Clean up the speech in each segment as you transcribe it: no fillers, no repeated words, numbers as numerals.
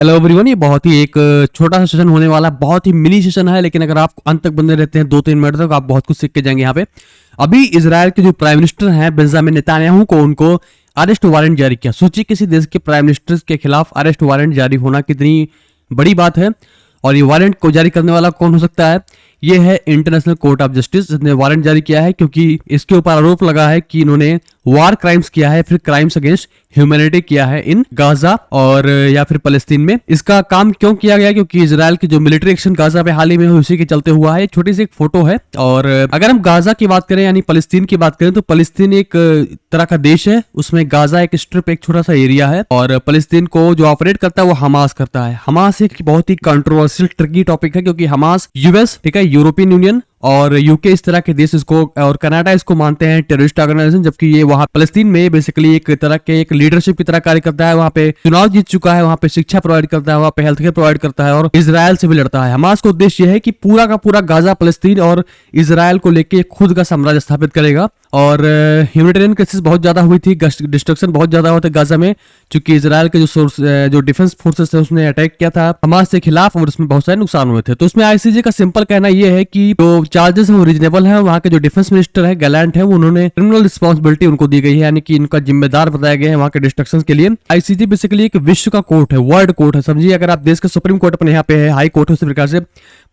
Hello everyone, ये बहुत ही एक छोटा सा सेशन होने वाला है, बहुत ही मिनी सेशन है। लेकिन अगर आप अंत तक बने रहते हैं 2-3 मिनट तक, आप बहुत कुछ सीख के जाएंगे। यहाँ पे अभी इजराइल के जो प्राइम मिनिस्टर हैं बेंजामिन नेतन्याहू को उनको अरेस्ट वारंट जारी किया। सोचिए किसी देश के प्राइम मिनिस्टर के खिलाफ अरेस्ट वारंट जारी होना कितनी बड़ी बात है। और ये वारंट को जारी करने वाला कौन हो सकता है? ये है इंटरनेशनल कोर्ट ऑफ जस्टिस, जिसने वारंट जारी किया है क्योंकि इसके ऊपर आरोप लगा है कि इन्होंने वार क्राइम्स किया है, फिर क्राइम्स अगेंस्ट ह्यूमैनिटी किया है इन गाजा और या फिर फलस्तीन में। इसका काम क्यों किया गया? क्योंकि इजराइल की जो मिलिट्री एक्शन गाजा पे हाल ही में हुई, उसी के चलते हुआ है। छोटी सी एक फोटो है। और अगर हम गाजा की बात करें यानी फलस्तीन की बात करें, तो फलस्तीन एक तरह का देश है। उसमें गाजा एक स्ट्रिप, एक छोटा सा एरिया है, और फलस्तीन को जो ऑपरेट करता है वो हमास करता है। हमास एक बहुत ही कंट्रोवर्शियल ट्रिकी टॉपिक है, क्योंकि हमास यूएस, ठीक है, यूरोपियन यूनियन और यूके इस तरह के देश इसको और कनाडा इसको मानते हैं टेररिस्ट ऑर्गेनाइजेशन, जबकि ये वहां फलस्तीन में बेसिकली एक तरह के एक लीडरशिप की तरह कार्य करता है। वहां पे चुनाव जीत चुका है, वहां पे शिक्षा प्रोवाइड करता है, वहां पे हेल्थ केयर प्रोवाइड करता है और इजराइल से भी लड़ता है। हमास का उद्देश्य है कि पूरा का पूरा गाजा, फलस्तीन और इजराइल को लेकर खुद का साम्राज्य स्थापित करेगा। और ह्यूमैनिटेरियन केसेस बहुत ज्यादा हुई थी, डिस्ट्रक्शन बहुत ज्यादा हुआ था गाजा में, क्योंकि इजराइल के जो डिफेंस फोर्सेस थे उसने अटैक किया था हमास के खिलाफ और उसमें बहुत सारे नुकसान हुए थे। तो उसमें आईसीजे का सिंपल कहना यह है कि जो चार्जेस है वो रीजनेबल है। वहां के जो डिफेंस मिनिस्टर है गैलेंट है, उन्होंने क्रिमिनल रिस्पॉन्सिबिलिटी उनको दी गई है, यानी कि इनका जिम्मेदार बताया गया है वहां के डिस्ट्रक्शन के लिए। आईसीजे बेसिकली एक विश्व का कोर्ट है, वर्ल्ड कोर्ट है। समझिए अगर आप देश के सुप्रीम कोर्ट अपने यहाँ पे है, हाई कोर्ट है, उसी प्रकार से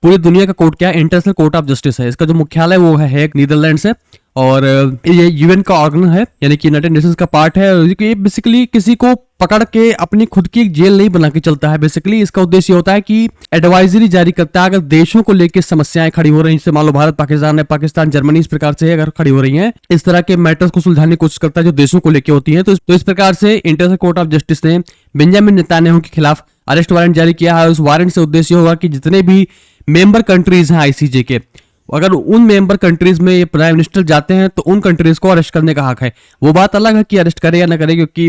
पूरी दुनिया का कोर्ट क्या है? इंटरनेशनल कोर्ट ऑफ जस्टिस है। इसका जो मुख्यालय वो है नीदरलैंड से, और ये यूएन का ऑर्गन है, यानी कि यूनाइटेड नेशंस का पार्ट है। ये बेसिकली किसी को पकड़ के अपनी खुद की एक जेल नहीं बना के चलता है। बेसिकली इसका उद्देश्य होता है कि एडवाइजरी जारी करता है। अगर देशों को लेकर समस्याएं खड़ी हो रही हैं, जैसे मान लो भारत पाकिस्तान है, पाकिस्तान जर्मनी, इस प्रकार से अगर खड़ी हो रही हैं, इस तरह के मैटर्स को सुलझाने की कोशिश करता है जो देशों को लेकर होती है। तो इस प्रकार से इंटरनेशनल कोर्ट ऑफ जस्टिस ने बेंजामिन नेतन्याहू के खिलाफ अरेस्ट वारंट जारी किया है। उस वारंट से उद्देश्य होगा कि जितने भी मेंबर कंट्रीज हैं आईसीजे के, अगर उन मेंबर कंट्रीज में ये प्राइम मिनिस्टर जाते हैं तो उन कंट्रीज को अरेस्ट करने का हक है। वो बात अलग है कि अरेस्ट करे या ना करे, क्योंकि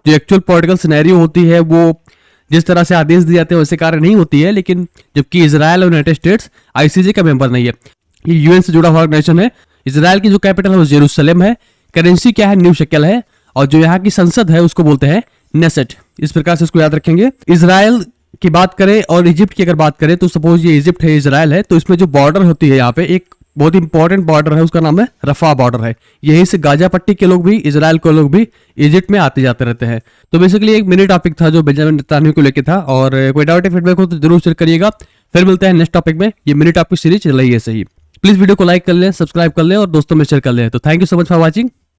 जो एक्चुअल पॉलिटिकल सिनेरियो होती है वो जिस तरह से आदेश दिए जाते हैं वैसे कार्य नहीं होती है। लेकिन जबकि इजराइल और यूनाइटेड स्टेट्स आईसीजे का मेंबर नहीं है, ये यूएन से जुड़ा हुआ ऑर्गेनाइजेशन है। इजराइल की जो कैपिटल है वो जेरूसलम है, करेंसी क्या है? न्यू शेकेल है, और जो यहाँ की संसद है उसको बोलते हैं नेसेट। इस प्रकार से इसको याद रखेंगे। इजराइल की बात करें और इजिप्ट की अगर बात करें, तो सपोज ये इजिप्ट है, इजराइल है, तो इसमें जो बॉर्डर होती है यहाँ पे एक बहुत इंपॉर्टेंट बॉर्डर है, उसका नाम है रफा बॉर्डर है। यहीं से गाजा पट्टी के लोग भी, इजराइल के लोग भी इजिप्ट में आते जाते रहते हैं। तो बेसिकली एक मिनी टॉपिक था जो बेंजामिन नेतन्याहू को लेकर था, और कोई डाउट या फीडबैक हो तो जरूर शेयर करिएगा। फिर मिलते हैं नेक्स्ट टॉपिक में। ये मिनी टॉपिक सीरीज चल रही है सही। प्लीज वीडियो को लाइक कर लें, सब्सक्राइब कर लें और दोस्तों में शेयर कर लें। तो thank you so much for watching.